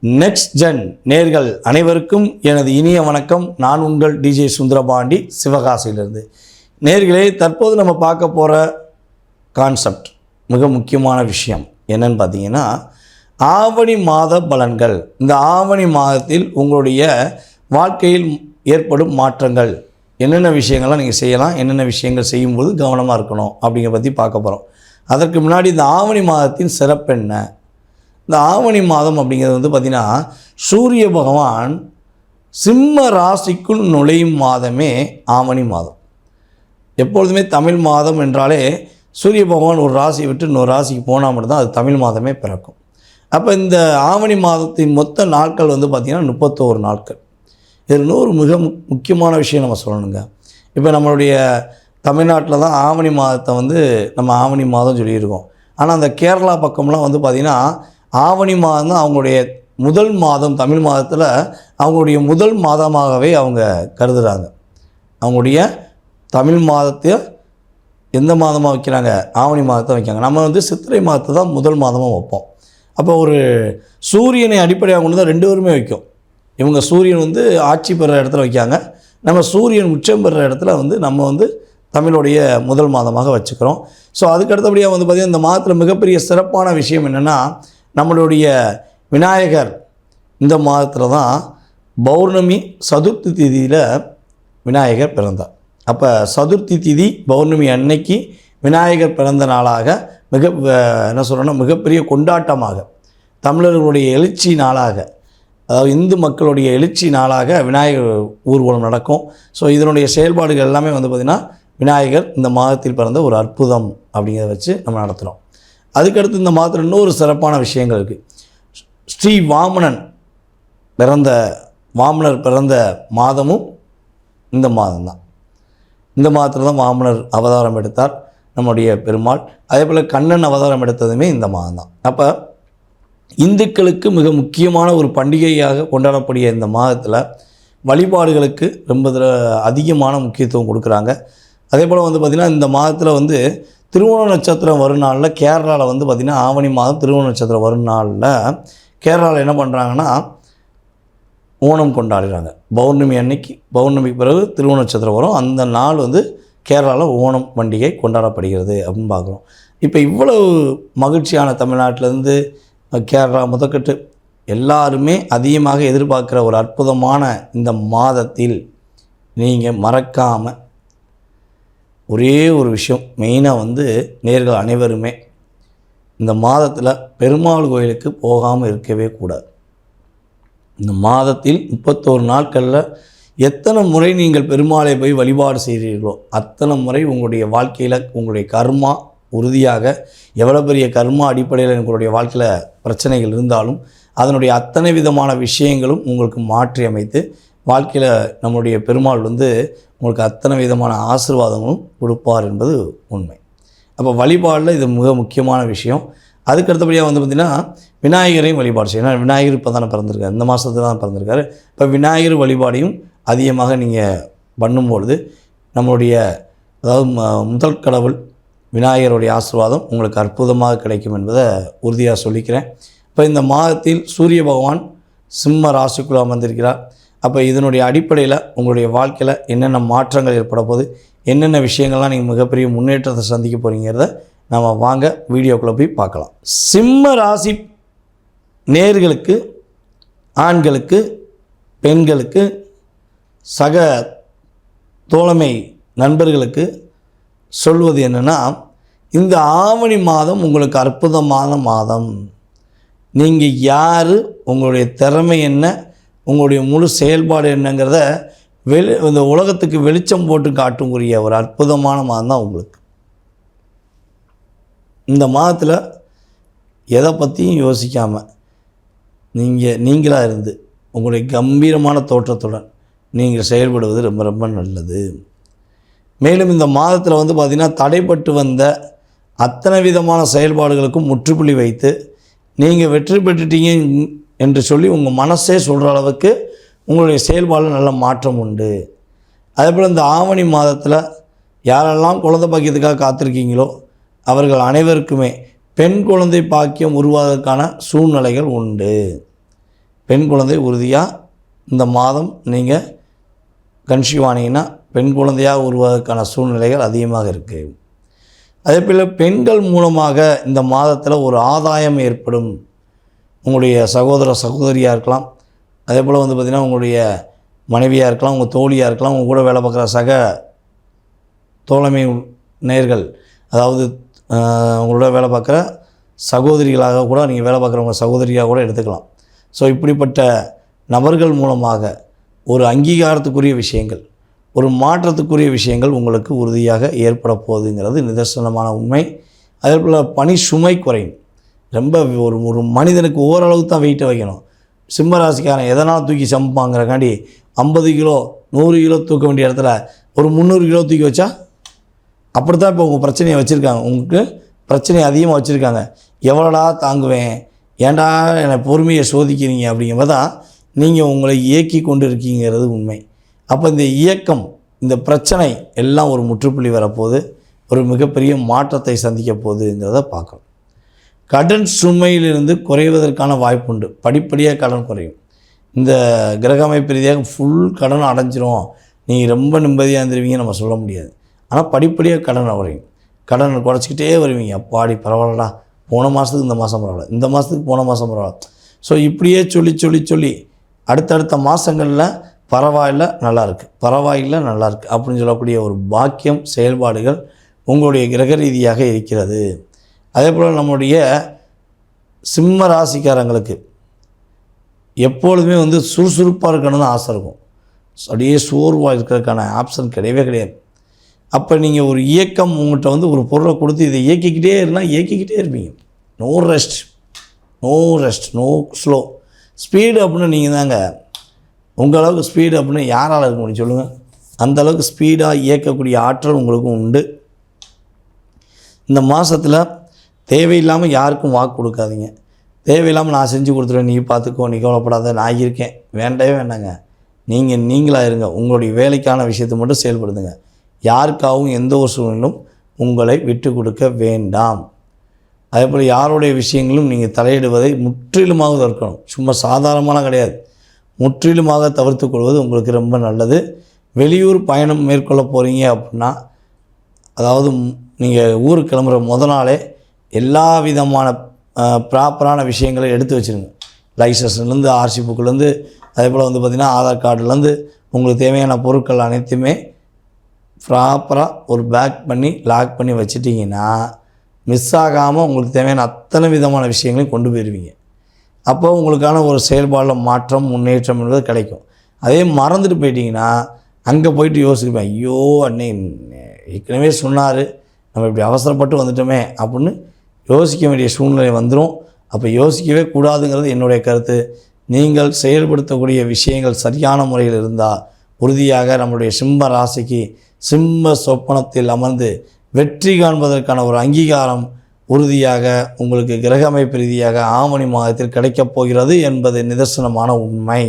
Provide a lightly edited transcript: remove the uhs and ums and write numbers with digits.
Next gen நேர்கள் அனைவருக்கும் எனது இனிய வணக்கம். நான் உங்கள் டிஜே சுந்தரபாண்டி, சிவகாசியிலிருந்து. நேர்களே, தற்போது நம்ம பார்க்க போகிற கான்செப்ட் மிக முக்கியமான விஷயம் என்னன்னு பார்த்தீங்கன்னா, ஆவணி மாத பலன்கள். இந்த ஆவணி மாதத்தில் உங்களுடைய வாழ்க்கையில் ஏற்படும் மாற்றங்கள், என்னென்ன விஷயங்கள்லாம் நீங்கள் செய்யலாம், என்னென்ன விஷயங்கள் செய்யும்போது கவனமாக இருக்கணும் அப்படிங்கிற பற்றி பார்க்க போகிறோம். அதற்கு முன்னாடி இந்த ஆவணி மாதத்தின் சிறப்பு என்ன? இந்த ஆவணி மாதம் அப்படிங்கிறது பார்த்திங்கன்னா, சூரிய பகவான் சிம்ம ராசிக்குள் நுழையும் மாதமே ஆவணி மாதம். எப்பொழுதுமே தமிழ் மாதம் என்றாலே சூரிய பகவான் ஒரு ராசியை விட்டு இன்னொரு ராசிக்கு போனால் மட்டும்தான் அது தமிழ் மாதமே பிறக்கும். அப்போ இந்த ஆவணி மாதத்தின் மொத்த நாட்கள் பார்த்திங்கன்னா 31 நாட்கள். இதில் ஒரு மிக முக்கியமான விஷயம் நம்ம சொல்லணுங்க. இப்போ நம்மளுடைய தமிழ்நாட்டில் தான் ஆவணி மாதத்தை நம்ம ஆவணி மாதம் சொல்லியிருக்கோம். ஆனால் அந்த கேரளா பக்கம்லாம் பார்த்திங்கன்னா ஆவணி மாதம் தான் அவங்களுடைய முதல் மாதம். தமிழ் மாதத்தில் அவங்களுடைய முதல் மாதமாகவே அவங்க கருதுகிறாங்க. அவங்களுடைய தமிழ் மாதத்தை எந்த மாதமாக வைக்கிறாங்க? ஆவணி மாதத்தை வைக்காங்க. நம்ம சித்திரை மாதத்தை தான் முதல் மாதமாக வைப்போம். அப்போ ஒரு சூரியனை அடிப்படையாக கொண்டு தான் ரெண்டு பேருமே வைக்கும். இவங்க சூரியன் ஆட்சி பெறுற இடத்துல வைக்காங்க, நம்ம சூரியன் உச்சம் பெறுற இடத்துல நம்ம தமிழுடைய முதல் மாதமாக வச்சுக்கிறோம். ஸோ அதுக்கு அடுத்தபடியாக பார்த்திங்கன்னா இந்த மாதத்தில் மிகப்பெரிய சிறப்பான விஷயம் என்னென்னா, நம்மளுடைய விநாயகர் இந்த மாதத்தில் தான் பௌர்ணமி சதுர்த்தி திதியில் விநாயகர் பிறந்தார். அப்போ சதுர்த்தி திதி பௌர்ணமி அன்னைக்கு விநாயகர் பிறந்த நாளாக மிகப்பெரிய கொண்டாட்டமாக, தமிழர்களுடைய எழுச்சி நாளாக, அதாவது இந்து மக்களுடைய எழுச்சி நாளாக விநாயகர் ஊர்வலம் நடக்கும். ஸோ இதனுடைய செயல்பாடுகள் எல்லாமே பார்த்திங்கன்னா விநாயகர் இந்த மாதத்தில் பிறந்த ஒரு அற்புதம் அப்படிங்கிறத வச்சு நம்ம நடத்துகிறோம். அதுக்கடுத்து இந்த மாதத்தில் இன்னொரு சிறப்பான விஷயங்கள் இருக்குது. ஸ்ரீ வாமனர் பிறந்த மாதமும் இந்த மாதம்தான். இந்த மாதத்தில் தான் வாமனர் அவதாரம் எடுத்தார் நம்முடைய பெருமாள். அதே போல் கண்ணன் அவதாரம் எடுத்ததுமே இந்த மாதம்தான். அப்போ இந்துக்களுக்கு மிக முக்கியமான ஒரு பண்டிகையாக கொண்டாடக்கூடிய இந்த மாதத்தில் வழிபாடுகளுக்கு ரொம்ப அதிகமான முக்கியத்துவம் கொடுக்குறாங்க. அதே போல் பார்த்திங்கன்னா இந்த மாதத்தில் திருவோண நட்சத்திரம் வரும் நாளில் கேரளாவில் பார்த்திங்கன்னா ஆவணி மாதம் திருவோண நட்சத்திரம் வரும் நாளில் கேரளாவில் என்ன பண்ணுறாங்கன்னா ஓணம் கொண்டாடுறாங்க. பௌர்ணமி அன்னைக்கு, பௌர்ணமிக்கு பிறகு திருவோண நட்சத்திரம் வரும். அந்த நாள் கேரளாவில் ஓணம் பண்டிகை கொண்டாடப்படுகிறது அப்படின்னு பார்க்குறோம். இப்போ இவ்வளவு மகிழ்ச்சியான தமிழ்நாட்டிலேருந்து கேரளா முதற்கட்டு எல்லாருமே அதிகமாக எதிர்பார்க்குற ஒரு அற்புதமான இந்த மாதத்தில் நீங்கள் மறக்காமல் ஒரே ஒரு விஷயம் மெயினாக நேர்கள் அனைவருமே இந்த மாதத்தில் பெருமாள் கோயிலுக்கு போகாமல் இருக்கவே கூடாது. இந்த மாதத்தில் 31 நாட்களில் எத்தனை முறை நீங்கள் பெருமாளை போய் வழிபாடு செய்கிறீர்களோ அத்தனை முறை உங்களுடைய வாழ்க்கையில் உங்களுடைய கர்மா உறுதியாக, எவ்வளோ பெரிய கர்மா அடிப்படையில் உங்களுடைய வாழ்க்கையில் பிரச்சனைகள் இருந்தாலும் அதனுடைய அத்தனை விதமான விஷயங்களும் உங்களுக்கு மாற்றி அமைத்து வாழ்க்கையில் நம்முடைய பெருமாள் உங்களுக்கு அத்தனை விதமான ஆசீர்வாதங்களும் கொடுப்பார் என்பது உண்மை. அப்போ வழிபாடில் இது மிக முக்கியமான விஷயம். அதுக்கு அடுத்தபடியாக பார்த்திங்கன்னா விநாயகரையும் வழிபாடு செய்யணும். ஏன்னா விநாயகர் இப்போ தானே பிறந்திருக்காரு, இந்த மாதத்தில் தான் பிறந்திருக்காரு. இப்போ விநாயகர் வழிபாடையும் அதிகமாக நீங்கள் பண்ணும்பொழுது நம்மளுடைய முதல் கடவுள் விநாயகருடைய ஆசீர்வாதம் உங்களுக்கு அற்புதமாக கிடைக்கும் என்பதை உறுதியாக சொல்லிக்கிறேன். இப்போ இந்த மாதத்தில் சூரிய பகவான் சிம்ம ராசிக்குள்ளே அமர்ந்திருக்கிறார். அப்போ இதனுடைய அடிப்படையில் உங்களுடைய வாழ்க்கையில் என்னென்ன மாற்றங்கள் ஏற்பட போகுது, என்னென்ன விஷயங்கள்லாம் நீங்கள் மிகப்பெரிய முன்னேற்றத்தை சந்திக்க போகிறீங்கிறத நம்ம வாங்க வீடியோக்குள்ளே போய் பார்க்கலாம். சிம்ம ராசி நேர்களுக்கு, ஆண்களுக்கு, பெண்களுக்கு, சக தோழமை நண்பர்களுக்கு சொல்வது என்னென்னா, இந்த ஆவணி மாதம் உங்களுக்கு அற்புதமான மாதம். நீங்கள் யார், உங்களுடைய திறமை என்ன, உங்களுடைய முழு செயல்பாடு என்னங்கிறத இந்த உலகத்துக்கு வெளிச்சம் போட்டு காட்டுங்கூடிய ஒரு அற்புதமான மாதம் தான் உங்களுக்கு. இந்த மாதத்தில் எதை பற்றியும் யோசிக்காமல் நீங்களாக இருந்து உங்களுடைய கம்பீரமான தோற்றத்துடன் நீங்கள் செயல்படுவது ரொம்ப ரொம்ப நல்லது. மேலும் இந்த மாதத்தில் பார்த்திங்கன்னா தடைப்பட்டு வந்த அத்தனை விதமான செயல்பாடுகளுக்கும் முற்றுப்புள்ளி வைத்து நீங்கள் வெற்றி பெற்றுட்டீங்க என்று சொல்லி உங்கள் மனசே சொல்கிற அளவுக்கு உங்களுடைய செயல்பாடில் நல்ல மாற்றம் உண்டு. அதேபோல் இந்த ஆவணி மாதத்தில் யாரெல்லாம் குழந்தை பாக்கியத்துக்காக காத்திருக்கீங்களோ அவர்கள் அனைவருக்குமே பெண் குழந்தை பாக்கியம் உருவாவதற்கான சூழ்நிலைகள் உண்டு. பெண் குழந்தை உறுதியாக இந்த மாதம் நீங்கள் கன்சீவ் ஆனீங்கன்னா பெண் குழந்தையாக உருவாவதற்கான சூழ்நிலைகள் அதிகமாக இருக்குது. அதேபோல் பெண்கள் மூலமாக இந்த மாதத்தில் ஒரு ஆதாயம் ஏற்படும். உங்களுடைய சகோதர சகோதரியாக இருக்கலாம், அதே போல் வந்து பார்த்திங்கன்னா உங்களுடைய மனைவியாக இருக்கலாம், உங்கள் தோழியாக இருக்கலாம், உங்கள் கூட வேலை பார்க்குற சக தோழமை நேர்கள், அதாவது உங்களோட வேலை பார்க்குற சகோதரிகளாக கூட நீங்கள் வேலை பார்க்குறவங்க சகோதரியாக கூட எடுத்துக்கலாம். ஸோ இப்படிப்பட்ட நபர்கள் மூலமாக ஒரு அங்கீகாரத்துக்குரிய விஷயங்கள், ஒரு மாற்றத்துக்குரிய விஷயங்கள் உங்களுக்கு உறுதியாக ஏற்பட போகுதுங்கிறது நிதர்சனமான உண்மை. அதே போல் பணி சுமை குறையும். ரொம்ப ஒரு மனிதனுக்கு ஓரளவுக்கு தான் வெயிட்டை வைக்கணும். சிம்ம ராசிக்காரன் எதனால் தூக்கி சமைப்பாங்கிறக்காண்டி 50 கிலோ 100 கிலோ தூக்க வேண்டிய இடத்துல ஒரு 300 கிலோ தூக்கி வச்சா அப்படி தான் இப்போ உங்கள் பிரச்சனையை வச்சுருக்காங்க. உங்களுக்கு பிரச்சனையை அதிகமாக வச்சுருக்காங்க. எவ்வளோடா தாங்குவேன், ஏன்டா என்னை பொறுமையை சோதிக்கிறீங்க அப்படிங்கிறத தான் நீங்கள் உங்களை இயக்கி கொண்டு இருக்கீங்கிறது உண்மை. அப்போ இந்த இயக்கம், இந்த பிரச்சனை எல்லாம் ஒரு முற்றுப்புள்ளி வரப்போகுது, ஒரு மிகப்பெரிய மாற்றத்தை சந்திக்க போகுதுங்கிறத பார்க்கணும். கடன் சுமையிலிருந்து குறைவதற்கான வாய்ப்புண்டு. படிப்படியாக கடன் குறையும். இந்த கிரக அமைப்பு ரீதியாக ஃபுல் கடன் அடைஞ்சிரும், நீங்கள் ரொம்ப நிம்மதியாக இருந்துருவீங்க நம்ம சொல்ல முடியாது. ஆனால் படிப்படியாக கடன் குறையும். கடன் குறைச்சிக்கிட்டே வருவீங்க. அப்பாடி பரவாயில்லடா, போன மாதத்துக்கு இந்த மாதம் பரவாயில்ல, இந்த மாதத்துக்கு போன மாதம் பரவாயில்ல. ஸோ இப்படியே சொல்லி அடுத்தடுத்த மாதங்களில் பரவாயில்ல நல்லாயிருக்கு, பரவாயில்லை நல்லாயிருக்கு அப்படின்னு சொல்லக்கூடிய ஒரு பாக்கியம் செயல்பாடுகள் உங்களுடைய கிரக ரீதியாக இருக்கிறது. அதே போல் நம்முடைய சிம்ம ராசிக்காரங்களுக்கு எப்பொழுதுமே வந்து சுறுசுறுப்பாக இருக்கணும்னு ஆசை இருக்கும். அப்படியே சோர்வாக இருக்கிறதுக்கான ஆப்ஷன் கிடையவே கிடையாது. அப்போ நீங்கள் ஒரு இயக்கம் உங்கள்கிட்ட வந்து ஒரு பொருளை கொடுத்து இதை இயக்கிக்கிட்டே இருந்தால் இயக்கிக்கிட்டே இருப்பீங்க. No rest, no slow. Speed அப்படின்னு நீங்கள் தாங்க, உங்கள் அளவுக்கு ஸ்பீடு அப்படின்னு யாரால் இருக்க முடியும் சொல்லுங்கள்? அந்தளவுக்கு ஸ்பீடாக இயக்கக்கூடிய ஆற்றல் உங்களுக்கு உண்டு. இந்த மாதத்தில் தேவையில்லாமல் யாருக்கும் வாக்கு கொடுக்காதீங்க. தேவையில்லாமல் நான் செஞ்சு கொடுத்துருவேன், நீ பார்த்துக்கோ, நீ கவலைப்படாத, நான் இருக்கேன், வேண்டவே வேண்டாங்க. நீங்களாக இருங்க. உங்களுடைய வேலைக்கான விஷயத்தை மட்டும் செயல்படுத்துங்க. யாருக்காகவும் எந்த ஒரு சூழ்நிலும் உங்களை விட்டு கொடுக்க வேண்டாம். அதேபோல் யாருடைய விஷயங்களும் நீங்கள் தலையிடுவதை முற்றிலுமாக தவிர்க்கணும். சும்மா சாதாரணமான கிடையாது, முற்றிலுமாக தவிர்த்து கொள்வது உங்களுக்கு ரொம்ப நல்லது. வெளியூர் பயணம் மேற்கொள்ள போகிறீங்க அப்படின்னா, அதாவது நீங்கள் ஊருக்கு கிளம்புற நாளே எல்லா விதமான ப்ராப்பரான விஷயங்களை எடுத்து வச்சுருங்க. லைசன்ஸ்லேருந்து, ஆர்சி புக்கிலேருந்து, அதே போல் வந்து பார்த்திங்கன்னா ஆதார் கார்டுலேருந்து உங்களுக்கு தேவையான பொருட்கள் அனைத்துமே ப்ராப்பராக ஒரு பேக் பண்ணி லாக் பண்ணி வச்சுட்டிங்கன்னா மிஸ் ஆகாமல் உங்களுக்கு தேவையான அத்தனை விதமான விஷயங்களையும் கொண்டு போயிடுவீங்க. அப்போ உங்களுக்கான ஒரு செயல்பாடில் மாற்றம், முன்னேற்றம் என்பது கிடைக்கும். அதே மறந்துட்டு போயிட்டீங்கன்னா அங்கே போயிட்டு யோசிப்பேன், ஐயோ அன்னை ஏற்கனவே சொன்னார், நம்ம இப்படி அவசரப்பட்டு வந்துட்டோமே அப்படின்னு யோசிக்க வேண்டிய சூழ்நிலை வந்துடும். அப்போ யோசிக்கவே கூடாதுங்கிறது என்னுடைய கருத்து. நீங்கள் செயல்படுத்தக்கூடிய விஷயங்கள் சரியான முறையில் இருந்தால் உறுதியாக நம்முடைய சிம்ம ராசிக்கு சிம்ம சொப்பனத்தில் அமர்ந்து வெற்றி காண்பதற்கான ஒரு அங்கீகாரம் உறுதியாக உங்களுக்கு கிரக அமைப்பு ரீதியாக ஆவணி மாதத்தில் கிடைக்கப் போகிறது என்பது நிதர்சனமான உண்மை.